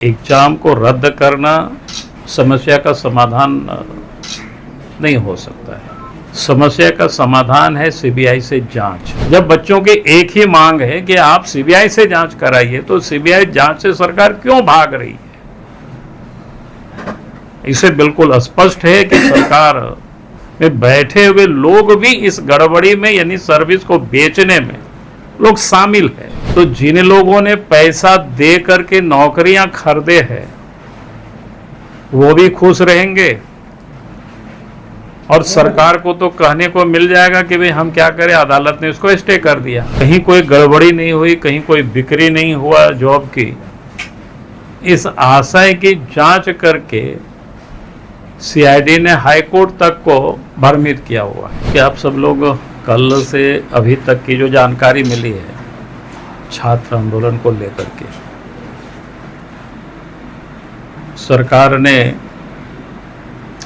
Exam को रद्द करना समस्या का समाधान नहीं हो सकता है। समस्या का समाधान है सीबीआई से जांच। जब बच्चों की एक ही मांग है कि आप सीबीआई से जांच कराइए, तो सीबीआई जांच से सरकार क्यों भाग रही है? इसे बिल्कुल स्पष्ट है कि सरकार में बैठे हुए लोग भी इस गड़बड़ी में, यानी सर्विस को बेचने में लोग शामिल है। तो जिन लोगों ने पैसा दे करके नौकरियां खरीदे हैं, वो भी खुश रहेंगे और सरकार को तो कहने को मिल जाएगा कि भाई हम क्या करें, अदालत ने उसको स्टे कर दिया। कहीं कोई गड़बड़ी नहीं हुई, कहीं कोई बिक्री नहीं हुआ जॉब की, इस आशय की जांच करके सीआईडी ने हाईकोर्ट तक को भ्रमित किया हुआ है। कि आप सब लोग कल से अभी तक की जो जानकारी मिली है छात्र आंदोलन को लेकर के, सरकार ने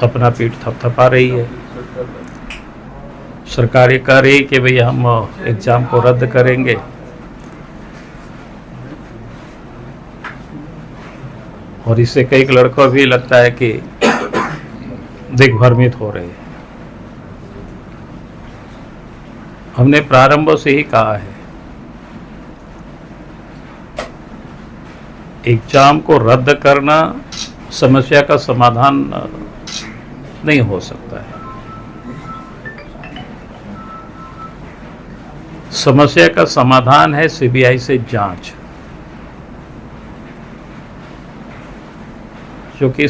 अपना पीठ थपथपा रही है। सरकार ये कह रही कि भाई हम एग्जाम को रद्द करेंगे, और इससे कई लड़कों भी लगता है कि दिग्भ्रमित हो रहे हैं। हमने प्रारंभ से ही कहा है, एग्जाम को रद्द करना समस्या का समाधान नहीं हो सकता है। समस्या का समाधान है सीबीआई से जांच। जो कि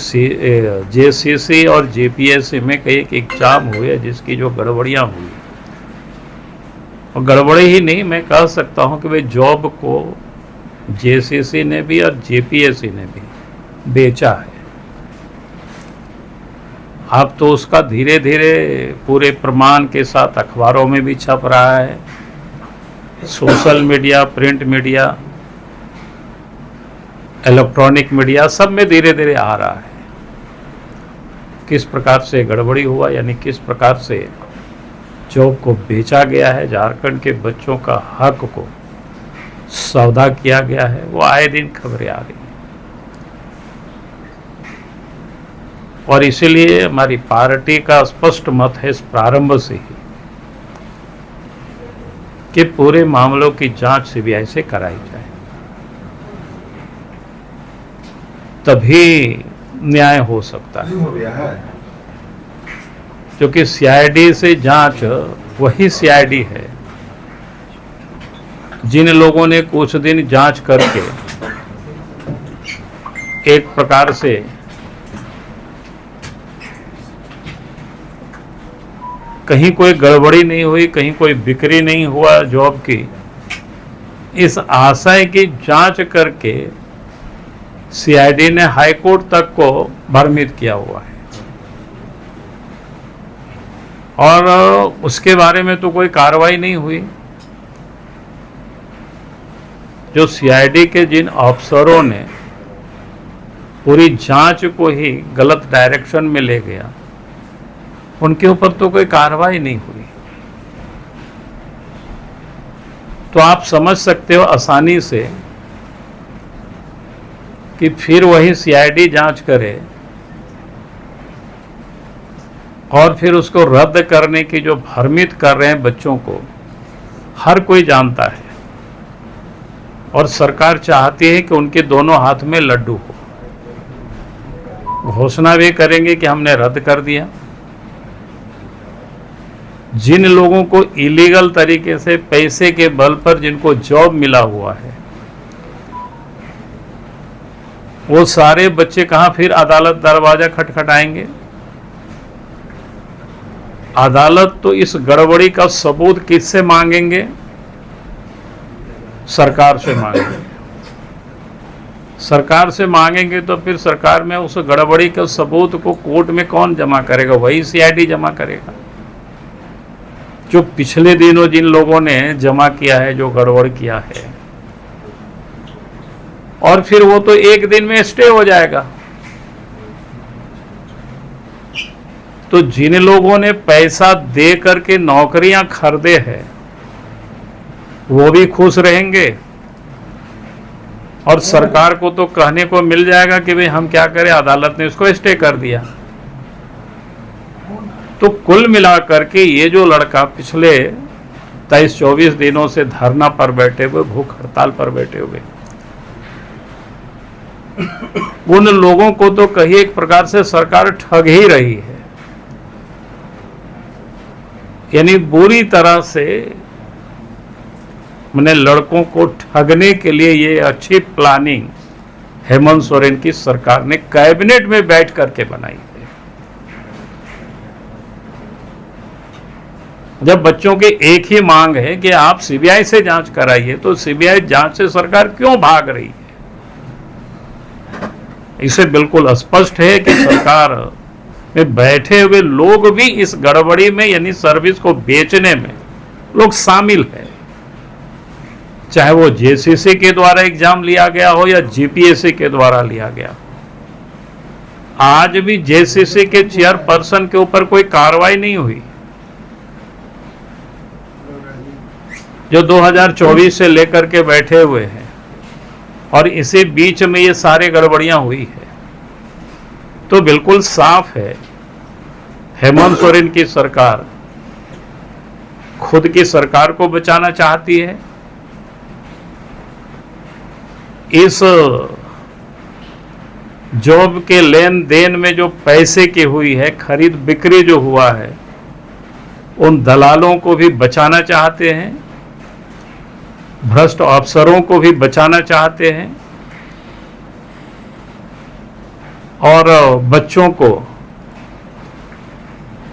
जेसीसी और जेपीएससी में कई एक एग्जाम हुए जिसकी जो गड़बड़ियां हुई, और गड़बड़ी ही नहीं, मैं कह सकता हूं कि भाई जॉब को जेसीसी ने भी और जेपीएससी ने भी बेचा है। अब तो उसका धीरे धीरे पूरे प्रमाण के साथ अखबारों में भी छप रहा है, social media, print media, electronic media, सब में धीरे धीरे आ रहा है किस प्रकार से गड़बड़ी हुआ, यानी किस प्रकार से जॉब को बेचा गया है, झारखंड के बच्चों का हक को सौदा किया गया है। वो आए दिन खबरें आ रही हैं, और इसीलिए हमारी पार्टी का स्पष्ट मत है इस प्रारंभ से ही कि पूरे मामलों की जांच सीबीआई से कराई जाए, तभी न्याय हो सकता है। क्योंकि सीआईडी से जांच वही सीआईडी है जिन लोगों ने कुछ दिन जांच करके एक प्रकार से कहीं कोई गड़बड़ी नहीं हुई, कहीं कोई बिक्री नहीं हुआ जॉब की, इस आशय की जांच करके सीआईडी ने हाईकोर्ट तक को भ्रमित किया हुआ है। और उसके बारे में तो कोई कार्रवाई नहीं हुई। जो सीआईडी के जिन अफसरों ने पूरी जांच को ही गलत डायरेक्शन में ले गया, उनके ऊपर तो कोई कार्रवाई नहीं हुई। तो आप समझ सकते हो आसानी से कि फिर वही सीआईडी जांच करे और फिर उसको रद्द करने की जो भ्रमित कर रहे हैं बच्चों को, हर कोई जानता है। और सरकार चाहती है कि उनके दोनों हाथ में लड्डू हो। घोषणा भी करेंगे कि हमने रद्द कर दिया। जिन लोगों को इलीगल तरीके से पैसे के बल पर जिनको जॉब मिला हुआ है, वो सारे बच्चे कहां फिर अदालत दरवाजा खटखटाएंगे? अदालत तो इस गड़बड़ी का सबूत किससे मांगेंगे? सरकार से मांगेंगे। सरकार से मांगेंगे तो फिर सरकार में उस गड़बड़ी के सबूत को कोर्ट में कौन जमा करेगा? वही सीआईडी जमा करेगा। जो पिछले दिनों जिन लोगों ने जमा किया है, जो गड़बड़ किया है, और फिर वो तो एक दिन में स्टे हो जाएगा। तो जिन लोगों ने पैसा दे करके नौकरियां खरीदे हैं, वो भी खुश रहेंगे और सरकार को तो कहने को मिल जाएगा कि भाई हम क्या करें, अदालत ने उसको स्टे कर दिया। तो कुल मिलाकर के ये जो लड़का पिछले 23-24 दिनों से धरना पर बैठे हुए, भूख हड़ताल पर बैठे हुए, उन लोगों को तो कहीं एक प्रकार से सरकार ठग ही रही है। यानी बुरी तरह से मैंने लड़कों को ठगने के लिए ये अच्छी प्लानिंग हेमंत सोरेन की सरकार ने कैबिनेट में बैठ करके बनाई है। जब बच्चों की एक ही मांग है कि आप सीबीआई से जांच कराइए, तो सीबीआई जांच से सरकार क्यों भाग रही है? इसे बिल्कुल स्पष्ट है कि सरकार में बैठे हुए लोग भी इस गड़बड़ी में, यानी सर्विस को बेचने में लोग शामिल है। चाहे वो जेसीसी के द्वारा एग्जाम लिया गया हो या जीपीएससी के द्वारा लिया गया। आज भी जेसीसी के चेयरपर्सन के ऊपर कोई कार्रवाई नहीं हुई, जो 2024 से लेकर के बैठे हुए हैं, और इसी बीच में ये सारे गड़बड़ियां हुई है। तो बिल्कुल साफ है, हेमंत सोरेन की सरकार खुद की सरकार को बचाना चाहती है। इस जॉब के लेन देन में जो पैसे की हुई है, खरीद बिक्री जो हुआ है, उन दलालों को भी बचाना चाहते हैं, भ्रष्ट अफसरों को भी बचाना चाहते हैं, और बच्चों को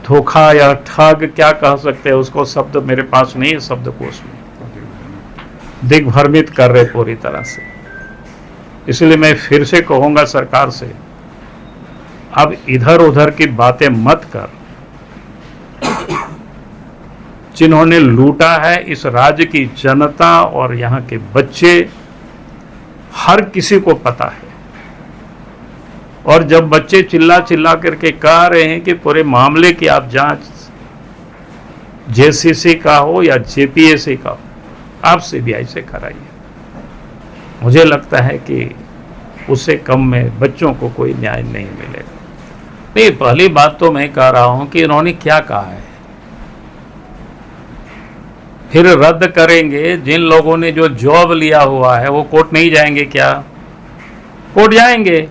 धोखा या ठग क्या कह सकते हैं उसको, शब्द मेरे पास नहीं है शब्दकोश में, दिग्भ्रमित कर रहे पूरी तरह से। इसलिए मैं फिर से कहूंगा सरकार से, अब इधर उधर की बातें मत कर। जिन्होंने लूटा है इस राज्य की जनता और यहाँ के बच्चे, हर किसी को पता है। और जब बच्चे चिल्ला चिल्ला करके कह रहे हैं कि पूरे मामले की आप जांच जेसीसी का हो या जेपीएससी का हो, आप सीबीआई से कराइए, मुझे लगता है कि उससे कम में बच्चों को कोई न्याय नहीं मिलेगा। नहीं, पहली बात तो मैं कह रहा हूं कि इन्होंने क्या कहा है, फिर रद्द करेंगे। जिन लोगों ने जो जॉब लिया हुआ है वो कोर्ट नहीं जाएंगे क्या? कोर्ट जाएंगे।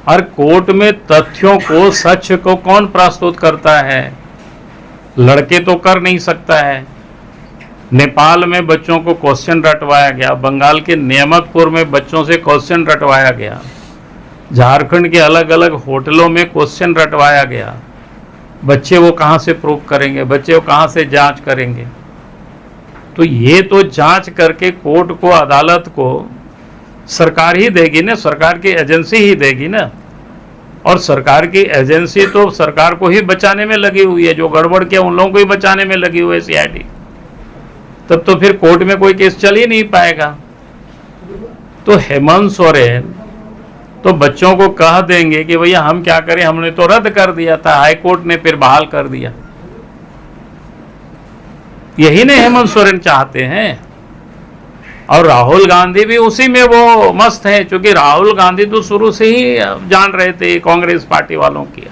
और कोर्ट में तथ्यों को, सच को कौन प्रस्तुत करता है? लड़के तो कर नहीं सकता है। नेपाल में बच्चों को क्वेश्चन रटवाया गया, बंगाल के नियामकपुर में बच्चों से क्वेश्चन रटवाया गया, झारखंड के अलग अलग होटलों में क्वेश्चन रटवाया गया। बच्चे वो कहाँ से प्रूव करेंगे? बच्चे वो कहाँ से जांच करेंगे? तो ये तो जांच करके कोर्ट को, अदालत को सरकार ही देगी ना, सरकार की एजेंसी ही देगी ना। और सरकार की एजेंसी तो सरकार को ही बचाने में लगी हुई है, जो गड़बड़ किया उन लोगों को ही बचाने में लगी हुई है सीआईडी। तब तो फिर कोर्ट में कोई केस चल ही नहीं पाएगा। तो हेमंत सोरेन तो बच्चों को कह देंगे कि भैया हम क्या करें, हमने तो रद्द कर दिया था, हाई कोर्ट ने फिर बहाल कर दिया। यही नहीं हेमंत सोरेन चाहते हैं। और राहुल गांधी भी उसी में वो मस्त है, क्योंकि राहुल गांधी तो शुरू से ही जान रहे थे कांग्रेस पार्टी वालों की,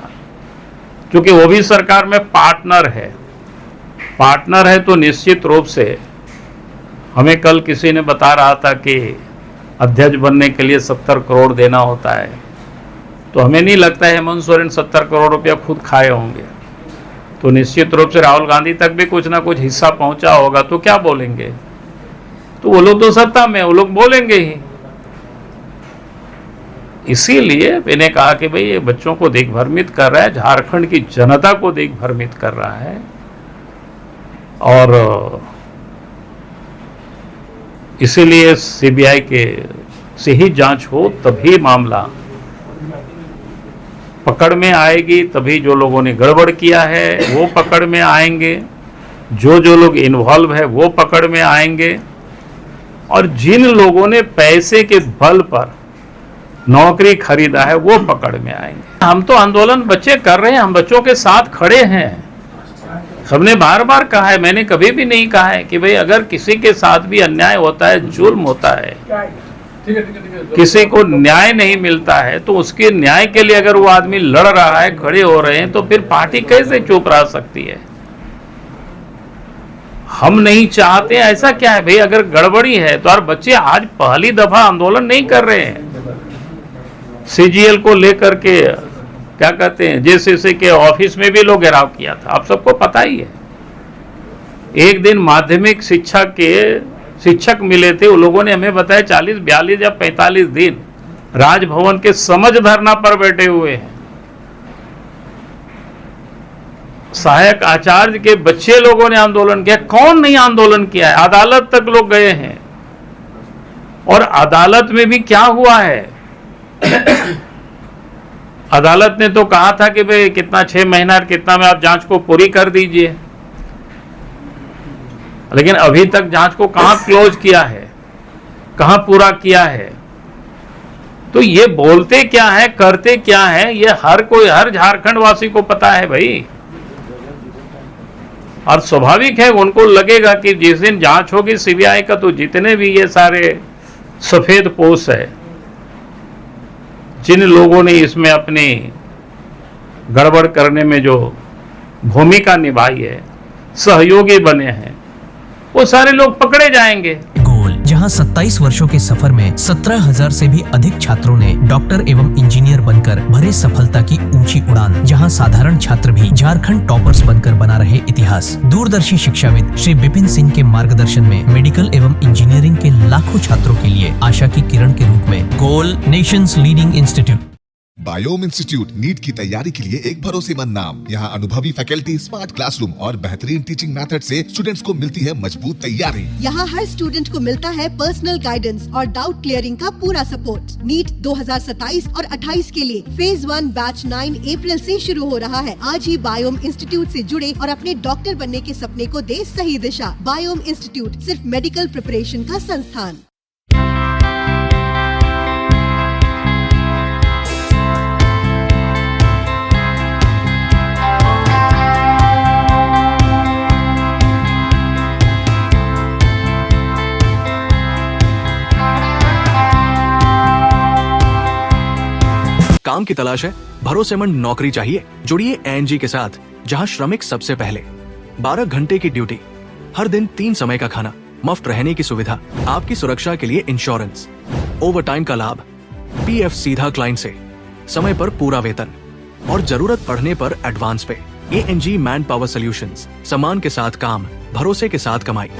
क्योंकि वो भी सरकार में पार्टनर है। तो निश्चित रूप से हमें कल किसी ने बता रहा था कि अध्यक्ष बनने के लिए 70 करोड़ देना होता है, तो हमें नहीं लगता है हेमंत सोरेन 70 करोड़ रुपया खुद खाए होंगे। तो निश्चित रूप से राहुल गांधी तक भी कुछ ना कुछ हिस्सा पहुंचा होगा। तो क्या बोलेंगे? तो वो लोग तो सत्ता में, वो लोग बोलेंगे ही। इसीलिए मैंने कहा कि भाई ये बच्चों को दिग्भ्रमित कर रहा है, झारखंड की जनता को दिग्भ्रमित कर रहा है। और इसीलिए सीबीआई के से ही जांच हो, तभी मामला पकड़ में आएगी, तभी जो लोगों ने गड़बड़ किया है वो पकड़ में आएंगे, जो लोग इन्वॉल्व है वो पकड़ में आएंगे। और जिन लोगों ने पैसे के बल पर नौकरी खरीदा है वो पकड़ में आएंगे। हम तो आंदोलन बच्चे कर रहे हैं, हम बच्चों के साथ खड़े हैं, सबने बार बार कहा है, मैंने कभी भी नहीं कहा है कि भाई अगर किसी के साथ भी अन्याय होता है, जुल्म होता है, किसी को न्याय नहीं मिलता है, तो उसके न्याय के लिए अगर वो आदमी लड़ रहा है, खड़े हो रहे हैं, तो फिर पार्टी कैसे चुप रह सकती है? हम नहीं चाहते, ऐसा क्या है भाई? अगर गड़बड़ी है तो यार बच्चे आज पहली दफा आंदोलन नहीं कर रहे हैं। सीजीएल को लेकर के क्या कहते हैं, जेसीसी के ऑफिस में भी लोग घेराव किया था, आप सबको पता ही है। एक दिन माध्यमिक शिक्षा के शिक्षक मिले थे, उन लोगों ने हमें बताया 40, 42 या 45 दिन राजभवन के समझ धरना पर बैठे हुए हैं। सहायक आचार्य के बच्चे लोगों ने आंदोलन किया, कौन नहीं आंदोलन किया है? अदालत तक लोग गए हैं। और अदालत में भी क्या हुआ है? अदालत ने तो कहा था कि भाई कितना 6 महीना कितना में आप जांच को पूरी कर दीजिए, लेकिन अभी तक जांच को कहां क्लोज किया है, कहां पूरा किया है? तो ये बोलते क्या है, करते क्या है, ये हर कोई, हर झारखंड वासी को पता है भाई। और स्वाभाविक है उनको लगेगा कि जिस दिन जांच होगी सीबीआई का, तो जितने भी ये सारे सफेद पोश है, जिन लोगों ने इसमें अपनी गड़बड़ करने में जो भूमिका निभाई है, सहयोगी बने हैं, वो सारे लोग पकड़े जाएंगे। गोल, जहां 27 वर्षों के सफर में 17,000 से भी अधिक छात्रों ने डॉक्टर एवं इंजीनियर बनकर भरे सफलता की ऊंची उड़ान, जहां साधारण छात्र भी झारखंड टॉपर्स बनकर बना रहे इतिहास। दूरदर्शी शिक्षाविद श्री विपिन सिंह के मार्गदर्शन में मेडिकल एवं इंजीनियरिंग के लाखों छात्रों के लिए आशा की किरण के रूप में गोल, nation's leading institute. Biome institute NEET की तैयारी के लिए एक भरोसेमंद नाम। यहाँ अनुभवी फैकल्टी, स्मार्ट क्लासरूम और बेहतरीन टीचिंग मेथड से स्टूडेंट्स को मिलती है मजबूत तैयारी। यहाँ हर स्टूडेंट को मिलता है पर्सनल गाइडेंस और डाउट क्लियरिंग का पूरा सपोर्ट। नीट 2027 और 28 के लिए फेज 1 बैच 9 अप्रैल से शुरू हो रहा है। आज ही बायोम इंस्टीट्यूट से जुड़े और अपने डॉक्टर बनने के सपने को दे सही दिशा। बायोम इंस्टीट्यूट सिर्फ मेडिकल प्रिपरेशन का संस्थान। काम की तलाश है, भरोसेमंद नौकरी चाहिए? जुड़िए एएनजी के साथ, जहां श्रमिक सबसे पहले। 12 घंटे की ड्यूटी, हर दिन 3 समय का खाना, मुफ्त रहने की सुविधा, आपकी सुरक्षा के लिए इंश्योरेंस, ओवरटाइम का लाभ, पीएफ सीधा क्लाइंट से, समय पर पूरा वेतन और जरूरत पड़ने पर एडवांस पे। एएनजी मैन पावर सॉल्यूशंस, सम्मान के साथ काम, भरोसे के साथ कमाई।